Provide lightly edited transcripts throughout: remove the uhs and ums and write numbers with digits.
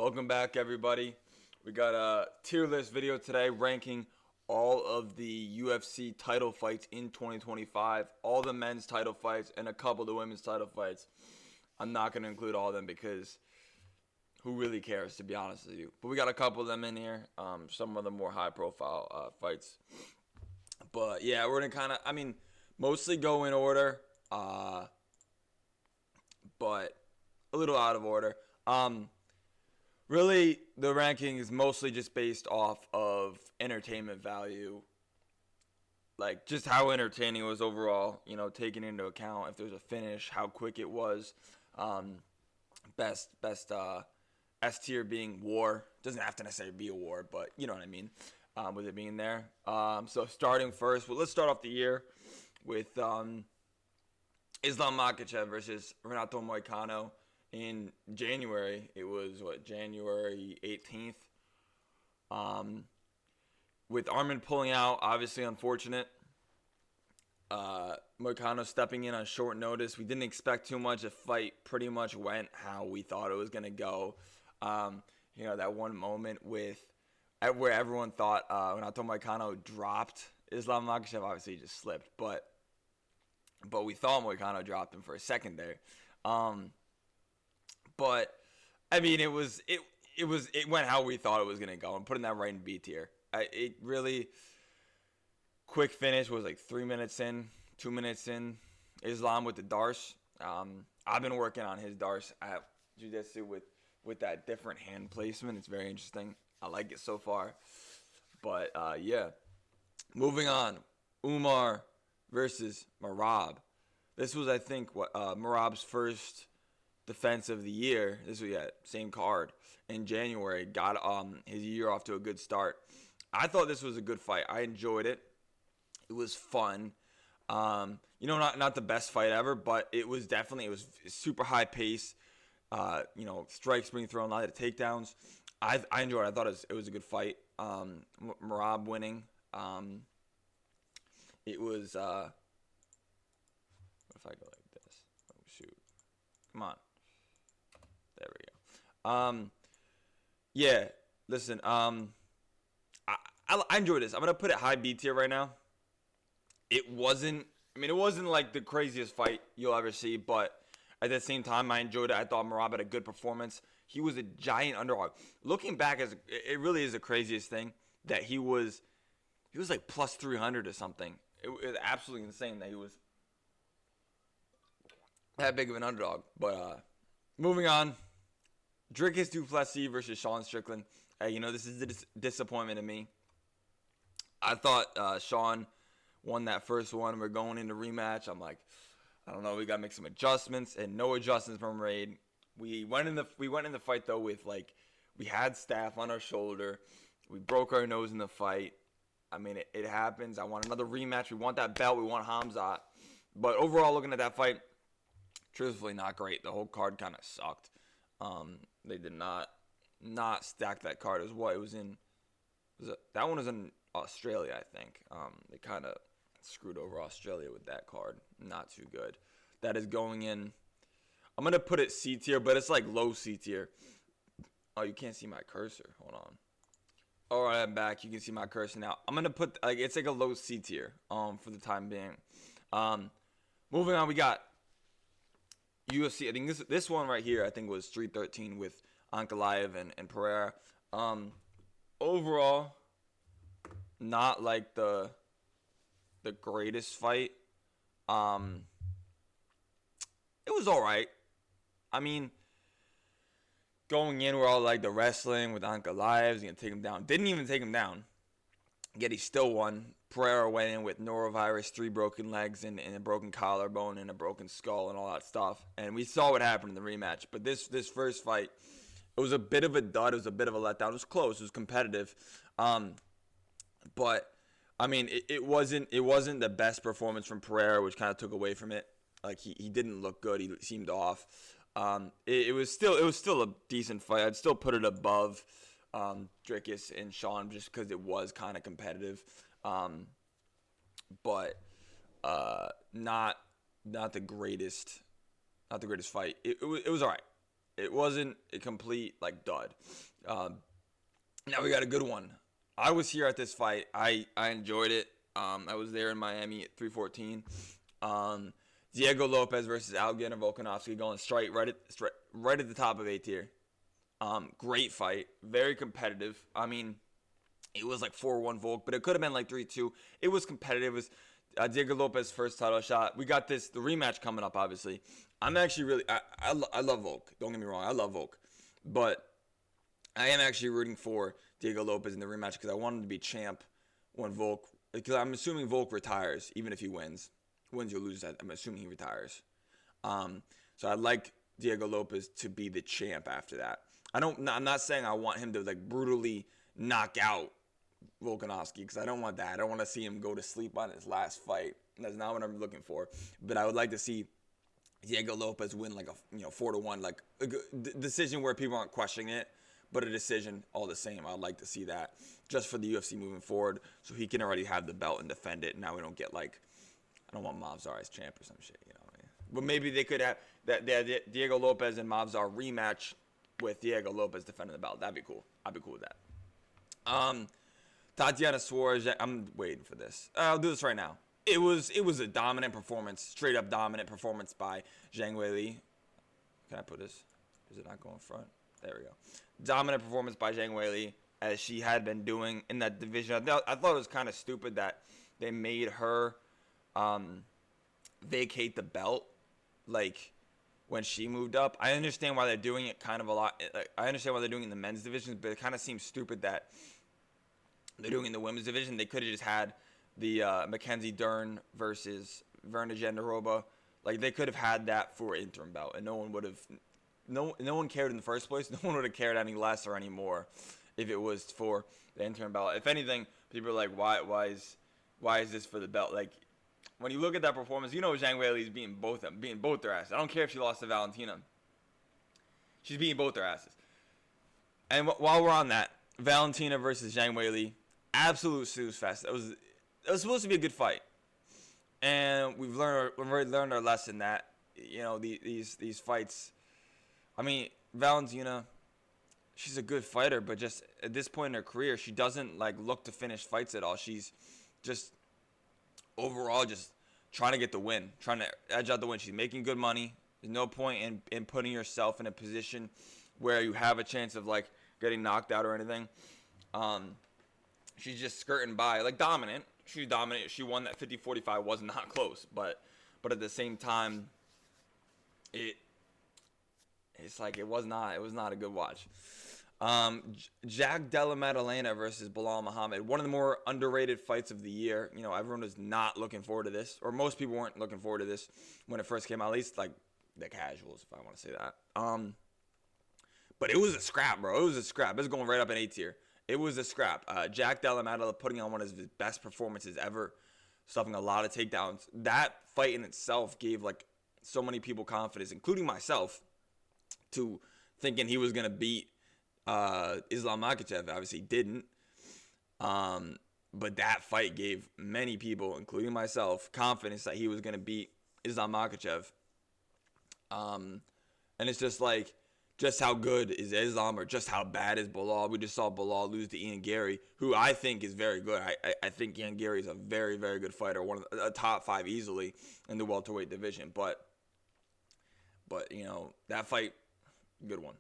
Welcome back, everybody. We got a tier list video today ranking all of the UFC title fights in 2025, all the men's title fights, and a couple of the women's title fights. I'm not going to include all of them because who really cares, to be honest with you. But we got a couple of them in here, some of the more high-profile fights. But, yeah, we're going to kind of, mostly go in order, but a little out of order. Really, the ranking is mostly just based off of entertainment value, like just how entertaining it was overall, taking into account if there's a finish, how quick it was. Best S tier being war. Doesn't have to necessarily be a war, but you know what I mean, with it being there. So starting first, let's start off the year with Islam Makhachev versus Renato Moicano. In January, it was, January 18th. With Armin pulling out, obviously unfortunate. Moicano stepping in on short notice. We didn't expect too much. The fight pretty much went how we thought it was going to go. That one moment where everyone thought Renato Moicano dropped Islam Makhachev. Obviously, he just slipped. But we thought Moicano dropped him for a second there. But it went how we thought it was gonna go. I'm putting that right in B tier. It really quick finish was like 3 minutes in, 2 minutes in. Islam with the Darce. I've been working on his Darce at Jiu-Jitsu with that different hand placement. It's very interesting. I like it so far. But yeah, moving on. Umar versus Merab. This was, I think, Merab's first defense of the year. This was same card in January. Got his year off to a good start. I thought this was a good fight. I enjoyed it. It was fun. Not the best fight ever, but it was super high pace. Strikes being thrown, a lot of takedowns. I enjoyed it. I thought it was a good fight. Merab winning. It was. What if I go like this? Oh shoot! Come on. There we go. Yeah. Listen. I enjoyed this. I'm gonna put it high B tier right now. It wasn't like the craziest fight you'll ever see, but at the same time, I enjoyed it. I thought Merab had a good performance. He was a giant underdog. Looking back, it really is the craziest thing that he was like plus 300 or something. It was absolutely insane that he was that big of an underdog. But moving on, Dricus du Plessis versus Sean Strickland. This is a disappointment to me. I thought Sean won that first one. We're going into rematch. I'm like, I don't know. We gotta make some adjustments, and no adjustments were made. We went in the fight though with we had staff on our shoulder. We broke our nose in the fight. It happens. I want another rematch. We want that belt. We want Hamzat. But overall, looking at that fight, truthfully, not great. The whole card kind of sucked. They did not stack that card. That one was in Australia, I think. They kind of screwed over Australia with that card. Not too good. That is going in. I'm going to put it C tier, but it's like low C tier. Oh, you can't see my cursor. Hold on. All right, I'm back. You can see my cursor now. I'm going to put, it's like a low C tier for the time being. Moving on, we got UFC. I think this one right here, I think, was 313 with Ankalaev and Pereira. Overall, not like the greatest fight. It was all right. Going in, we're all like the wrestling with Ankalaev. He's going to take him down. Didn't even take him down. Yet he still won. Pereira went in with norovirus, 3 broken legs, and a broken collarbone, and a broken skull, and all that stuff. And we saw what happened in the rematch. But this first fight, it was a bit of a dud. It was a bit of a letdown. It was close. It was competitive. But it wasn't the best performance from Pereira, which kind of took away from it. Like he didn't look good. He seemed off. It was still a decent fight. I'd still put it above Dricus and Sean just because it was kind of competitive. But not the greatest fight. It was all right. It wasn't a complete like dud. Now we got a good one. I was here at this fight. I enjoyed it. I was there in Miami at 314. Diego Lopez versus Alexander Volkanovski going straight right at the top of A tier. Great fight, very competitive. I mean, it was like 4-1 Volk, but it could have been like 3-2. It was competitive. It was Diego Lopez's first title shot. We got the rematch coming up, obviously. I'm actually really, I love Volk. Don't get me wrong, I love Volk. But I am actually rooting for Diego Lopez in the rematch because I want him to be champ when Volk, because I'm assuming Volk retires, even if he wins. Wins or loses, I'm assuming he retires. So I'd like Diego Lopez to be the champ after that. I'm not saying I want him to like brutally knock out Volkanovski because I don't want that. I don't want to see him go to sleep on his last fight. That's not what I'm looking for. But I would like to see Diego Lopez win like a 4-1, like a decision where people aren't questioning it, but a decision all the same. I'd like to see that just for the UFC moving forward, so he can already have the belt and defend it. Now we don't get like, I don't want Mavzar as champ or some shit, you know what I mean? But maybe they could have that Diego Lopez and Mavzar rematch with Diego Lopez defending the belt. That'd be cool. I'd be cool with that. Tatiana Suarez, I'm waiting for this. I'll do this right now. It was a dominant performance, straight up dominant performance by Zhang Weili. Can I put this? Does it not go in front? There we go. Dominant performance by Zhang Weili, as she had been doing in that division. I thought it was kind of stupid that they made her vacate the belt, like when she moved up. I understand why they're doing it kind of a lot. I understand why they're doing it in the men's division, but it kind of seems stupid that they're doing it in the women's division. They could have just had the Mackenzie Dern versus Verna Jandiroba. Like, they could have had that for interim belt, and no one would have. No one cared in the first place. No one would have cared any less or any more if it was for the interim belt. If anything, people are like, why is this for the belt? Like, when you look at that performance, Zhang Weili is beating both their asses. I don't care if she lost to Valentina. She's beating both their asses. And while we're on that, Valentina versus Zhang Weili, absolute snooze fest. It was supposed to be a good fight, and we've already learned our lesson that these fights. I mean, Valentina, she's a good fighter, but just at this point in her career, she doesn't like look to finish fights at all. She's just overall just trying to get the win, trying to edge out the win. She's making good money. There's no point in putting yourself in a position where you have a chance of like getting knocked out or anything. She's just skirting by, like dominant. She's dominant. She won that 50-45. Was not close, but at the same time, it's like it was not a good watch. Della Maddalena versus Belal Muhammad, one of the more underrated fights of the year. Everyone was not looking forward to this, or most people weren't looking forward to this when it first came out. At least like the casuals, if I want to say that. But it was a scrap, bro. It was a scrap. It was going right up in A tier. It was a scrap. Della Maddalena putting on one of his best performances ever, stuffing a lot of takedowns. That fight in itself gave like so many people confidence, including myself, to thinking he was gonna beat Islam Makhachev. Obviously didn't. But that fight gave many people, including myself, confidence that he was gonna beat Islam Makhachev. And it's just like, just how good is Islam, or just how bad is Belal? We just saw Belal lose to Ian Gary, who I think is very good. I think Ian Gary is a very, very good fighter, one of the top 5 easily in the welterweight division. But that fight, good one.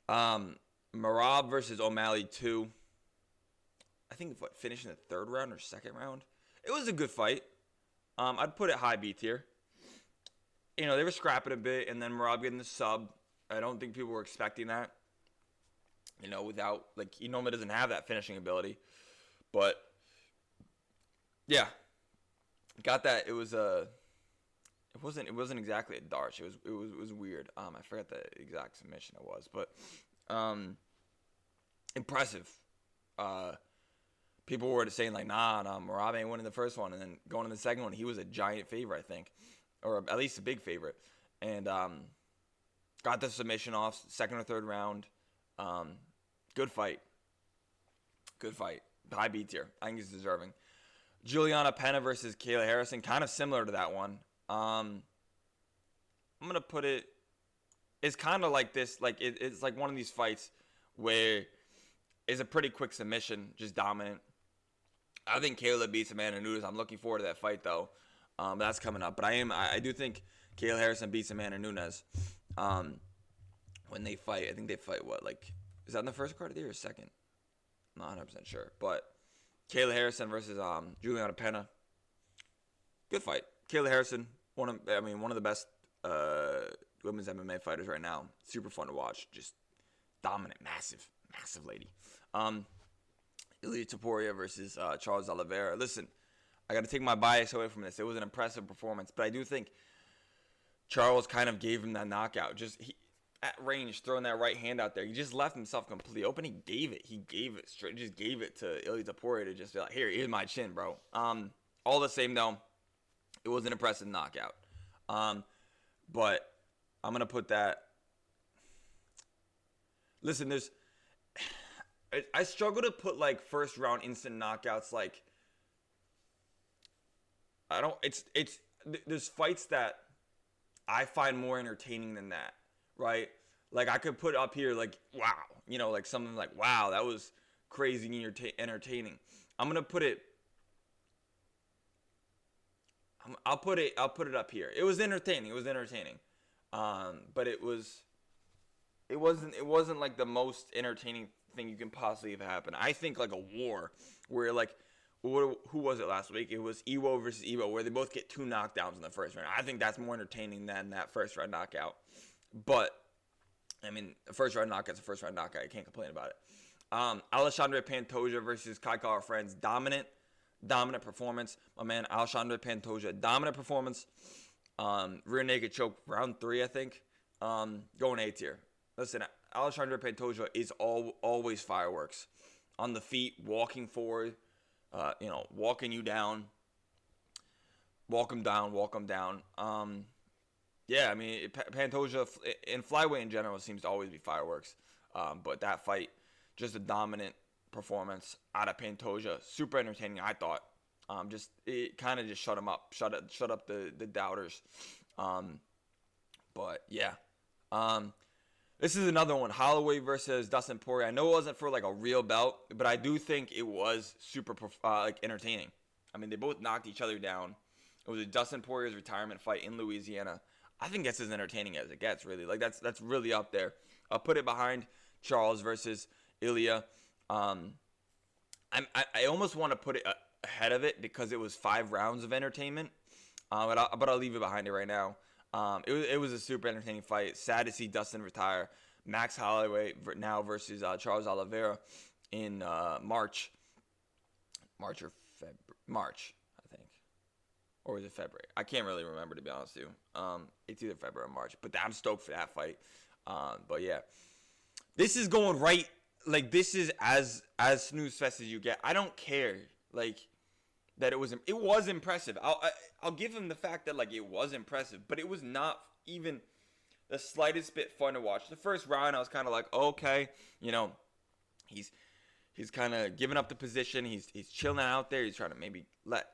Merab versus O'Malley 2. I think finished in the 3rd round or 2nd round. It was a good fight. I'd put it high B tier. They were scrapping a bit, and then Merab getting the sub. I don't think people were expecting that. Without he normally doesn't have that finishing ability, but yeah, got that. It wasn't exactly a darch. It was weird. I forgot the exact submission it was, but impressive. People were saying like, nah, Merab ain't winning the first one, and then going to the second one, he was a giant favorite, I think, or at least a big favorite, and got the submission off, 2nd or 3rd round. Good fight. High B tier. I think he's deserving. Juliana Pena versus Kayla Harrison, kind of similar to that one. I'm gonna put it it's kind of like this. Like it's like one of these fights where it's a pretty quick submission, just dominant. I think Caleb beats Amanda Nunes. I'm looking forward to that fight though. That's coming up. But I do think Caleb Harrison beats Amanda Nunes. When they fight, I think they fight is that in the first card of the year or second? I'm not 100% sure. But Caleb Harrison versus Juliana Pena. Good fight. Caleb Harrison, one of the best women's MMA fighters right now. Super fun to watch. Just dominant, massive lady. Ilia Topuria versus Charles Oliveira. Listen, I got to take my bias away from this. It was an impressive performance, but I do think Charles kind of gave him that knockout. At range, throwing that right hand out there, he just left himself completely open. He gave it straight. Just gave it to Ilia Topuria to just be like, here's my chin, bro. All the same though, it was an impressive knockout. But I'm gonna put that. Listen, I struggle to put like first round instant knockouts. Like, there's fights that I find more entertaining than that, right? Like I could put up here like, wow, like something like, wow, that was crazy and entertaining. I'm gonna put it. I'll put it up here. It was entertaining. But it wasn't like the most entertaining thing you can possibly have happened. I think like a war where like, who was it last week? It was Iwo versus Iwo, where they both get 2 knockdowns in the first round. I think that's more entertaining than that first round knockout. But I mean, the first round knockout's a first round knockout. You can't complain about it. Alexandre Pantoja versus Kai Kara France. Dominant performance. My man Alexandre Pantoja, dominant performance. Rear naked choke, round 3, I think. Going A tier. Listen, Alexandre Pantoja is always fireworks. On the feet, walking forward, walking you down. Walk him down. Yeah, I mean, Pantoja in flyweight in general seems to always be fireworks. But that fight, just a dominant performance out of Pantoja. Super entertaining, I thought. It kind of just shut him up. Shut up the doubters. But yeah. This is another one. Holloway versus Dustin Poirier. I know it wasn't for like a real belt, but I do think it was super entertaining. I mean, they both knocked each other down. It was a Dustin Poirier's retirement fight in Louisiana. I think that's as entertaining as it gets, really. Like that's really up there. I'll put it behind Charles versus Ilia. I almost want to put it ahead of it because it was 5 rounds of entertainment. But I'll leave it behind it right now. It was a super entertaining fight. Sad to see Dustin retire. Max Holloway now versus Charles Oliveira in March, I think. Or was it February? I can't really remember, to be honest with you. It's either February or March. But I'm stoked for that fight. But yeah. This is going right. Like, this is as snooze fest as you get. I don't care. Like, that it was impressive. I'll give him the fact that, like, it was impressive. But it was not even the slightest bit fun to watch. The first round, I was kind of like, okay. He's kind of giving up the position. He's chilling out there. He's trying to maybe let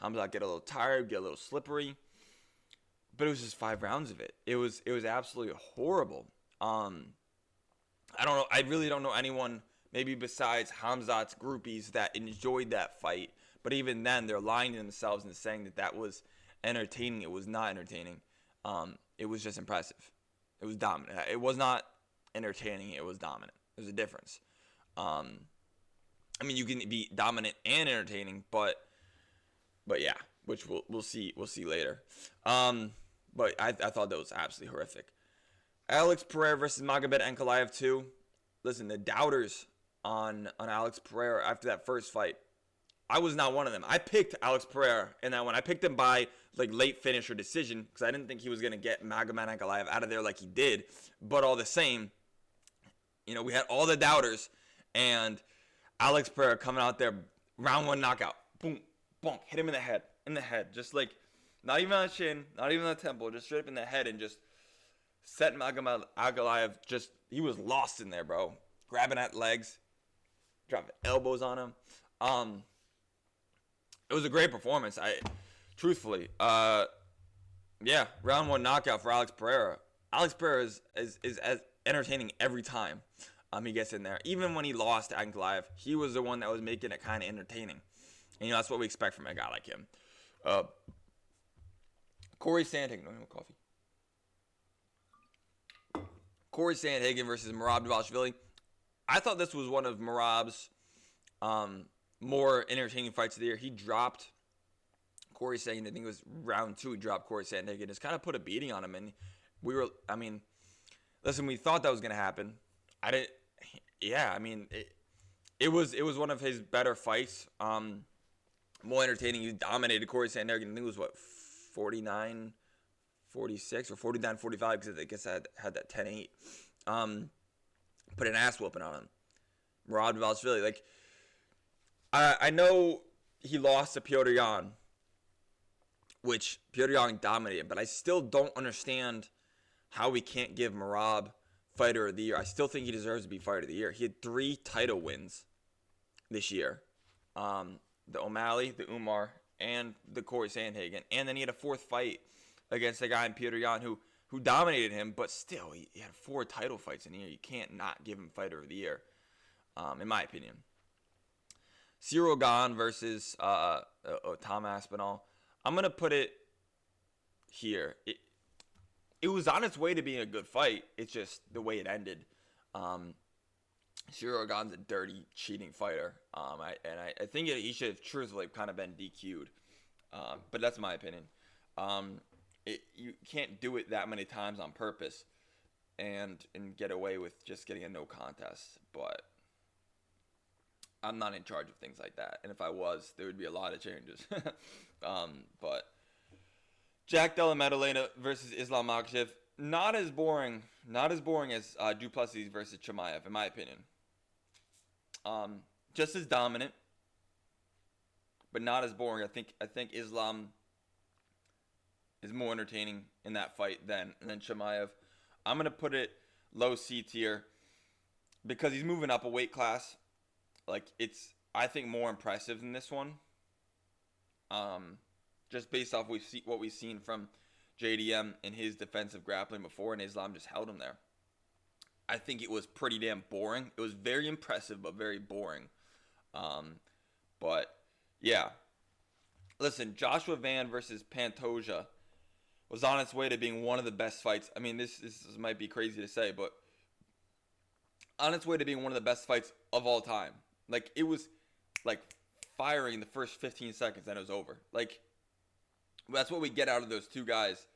Hamzat get a little tired, get a little slippery. But it was just 5 rounds of it. It was absolutely horrible. I don't know. I really don't know anyone, maybe besides Hamzat's groupies, that enjoyed that fight. But even then, they're lying to themselves and saying that was entertaining. It was not entertaining. It was just impressive. It was dominant. It was not entertaining. It was dominant. There's a difference. I mean, you can be dominant and entertaining, but yeah, which we'll see later. But I thought that was absolutely horrific. Alex Pereira versus Magomed Ankalaev 2. Listen, the doubters on Alex Pereira after that first fight, I was not one of them. I picked Alex Pereira in that one. I picked him by like late finish or decision because I didn't think he was going to get Magomed Ankalaev out of there like he did. But all the same, we had all the doubters, and Alex Pereira coming out there, round 1 knockout. Boom, bonk, hit him in the head. Just like, not even on the chin, not even on the temple, just straight up in the head, and just set Magomed Ankalaev, he was lost in there, bro. Grabbing at legs, dropping elbows on him. It was a great performance. Truthfully, round 1 knockout for Alex Pereira. Alex Pereira is as entertaining every time he gets in there. Even when he lost to Ankalaev, he was the one that was making it kind of entertaining. And, that's what we expect from a guy like him. Corey Sandhagen. No coffee. Corey Sandhagen versus Merab Dvalshvili. I thought this was one of Merab's more entertaining fights of the year. He dropped Corey Sandhagen. I think it was round 2. He dropped Corey Sandhagen. Just kind of put a beating on him. And listen, we thought that was going to happen. It was one of his better fights. More entertaining. He dominated Corey Sandhagen. I think it was, 49-46 or 49-45, because I guess I had that 10-8. Put an ass whooping on him. Merab Dvalshvili. I know he lost to Petr Yan, which Petr Yan dominated, but I still don't understand how we can't give Merab Fighter of the Year. I still think he deserves to be Fighter of the Year. He had 3 title wins this year. The O'Malley, the Umar, and the Corey Sandhagen. And then he had a 4th fight against a guy in Petr Yan who dominated him, but still, he had 4 title fights in a year. You can't not give him Fighter of the Year, in my opinion. Cyril Gane versus Tom Aspinall. I'm going to put it here. It was on its way to being a good fight. It's just the way it ended. Cyril Gane's a dirty, cheating fighter. I think he should have truthfully kind of been DQ'd. But that's my opinion. You can't do it that many times on purpose and get away with just getting a no contest. But I'm not in charge of things like that. And if I was, there would be a lot of changes. But Della Maddalena versus Islam Makhachev, not as boring as Du Plessis versus Chimaev, in my opinion. Just as dominant, but not as boring. I think Islam is more entertaining in that fight than Chimaev. I'm gonna put it low C tier because he's moving up a weight class. It's, I think, more impressive than this one. Just based off what we've seen from JDM in his defensive grappling before, and Islam just held him there. I think it was pretty damn boring. It was very impressive, but very boring. But yeah, listen, Joshua Van versus Pantoja was on its way to being one of the best fights. I mean, this might be crazy to say, but on its way to being one of the best fights of all time. It was firing the first 15 seconds, and it was over. That's what we get out of those 2 guys.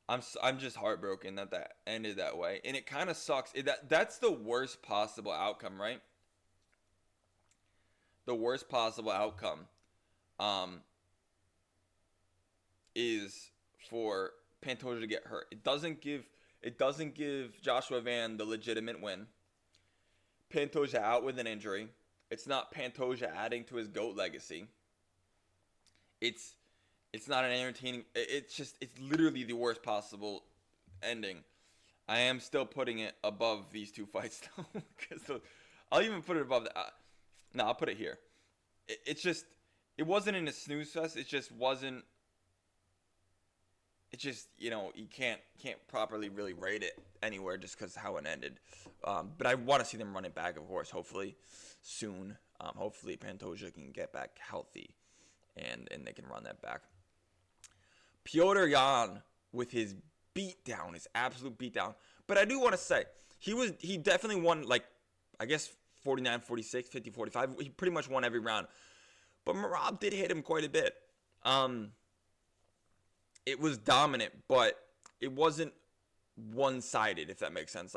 I'm just heartbroken that ended that way, and it kind of sucks. That's the worst possible outcome, right? The worst possible outcome is for Pantoja to get hurt. It doesn't give Joshua Van the legitimate win. Pantoja out with an injury. It's not Pantoja adding to his GOAT legacy. It's not an entertaining. It's literally the worst possible ending. I am still putting it above these 2 fights though, because I'll even put it above that. No, I'll put it here. It wasn't in a snooze fest. It just wasn't. It just, you can't properly really rate it anywhere just because how it ended. But I want to see them run it back, of course, hopefully soon. Hopefully Pantoja can get back healthy and they can run that back. Petr Yan with his beatdown, his absolute beatdown. But I do want to say, he definitely won, 49-46, 50-45. He pretty much won every round. But Merab did hit him quite a bit. It was dominant, but it wasn't one-sided, if that makes sense.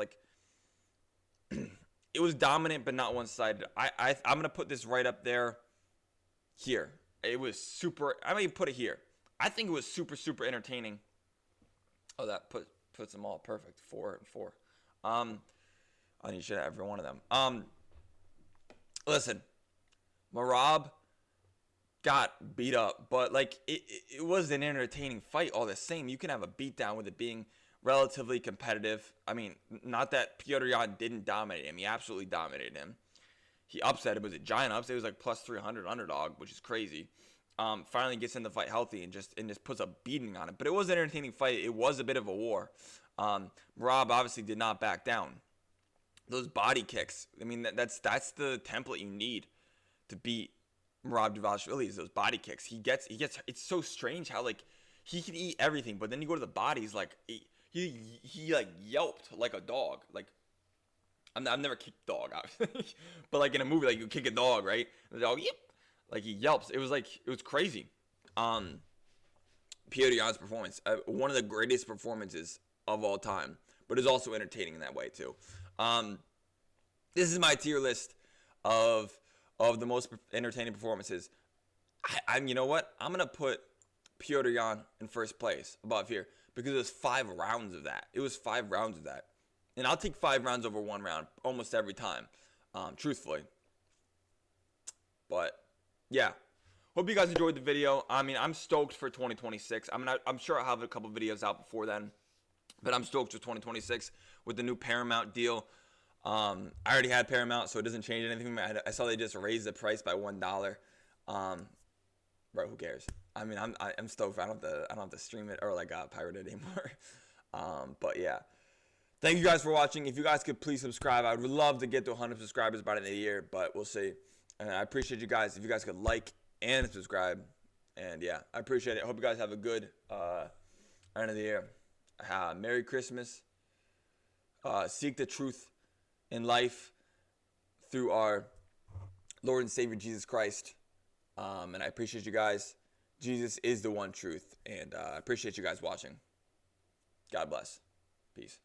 It was dominant, but not one-sided. I'm going to put this right up there here. It was super. I mean, put it here. I think it was super, super entertaining. Oh, that puts them all perfect. 4 and 4. I need to have every one of them. Listen, Merab got beat up, but it was an entertaining fight all the same. You can have a beatdown with it being relatively competitive. I mean, not that Petr Yan didn't dominate him. He absolutely dominated him. He upset him. It was a giant upset. It was plus 300 underdog, which is crazy. Finally gets in the fight healthy and just puts a beating on him. But it was an entertaining fight. It was a bit of a war. Merab obviously did not back down. Those body kicks, I mean, that's the template you need to beat Merab Dvalshvili, is those body kicks. He gets. It's so strange how, like, he can eat everything, but then you go to the bodies, like, he like yelped like a dog. Like, I've never kicked a dog, obviously, but like in a movie, like you kick a dog, right? And the dog, yep, like he yelps. It was crazy. Pereira's performance, one of the greatest performances of all time, but is also entertaining in that way too. This is my tier list of the most entertaining performances. You know what? I'm gonna put Pereira in first place above here because it was 5 rounds of that. It was 5 rounds of that, and I'll take 5 rounds over 1 round almost every time, truthfully. But yeah, hope you guys enjoyed the video. I mean, I'm stoked for 2026. I'm sure I'll have a couple videos out before then, but I'm stoked for 2026 with the new Paramount deal. I already had Paramount, so it doesn't change anything. I saw they just raised the price by $1. Bro, who cares? I mean, I'm stoked. I don't have to stream it or like pirate it anymore. But yeah, thank you guys for watching. If you guys could please subscribe, I would love to get to 100 subscribers by the end of the year, but we'll see. And I appreciate you guys. If you guys could like and subscribe, and yeah, I appreciate it. I hope you guys have a good end of the year. Merry Christmas. Seek the truth in life through our Lord and Savior Jesus Christ. And I appreciate you guys. Jesus is the one truth. And I appreciate you guys watching. God bless. Peace.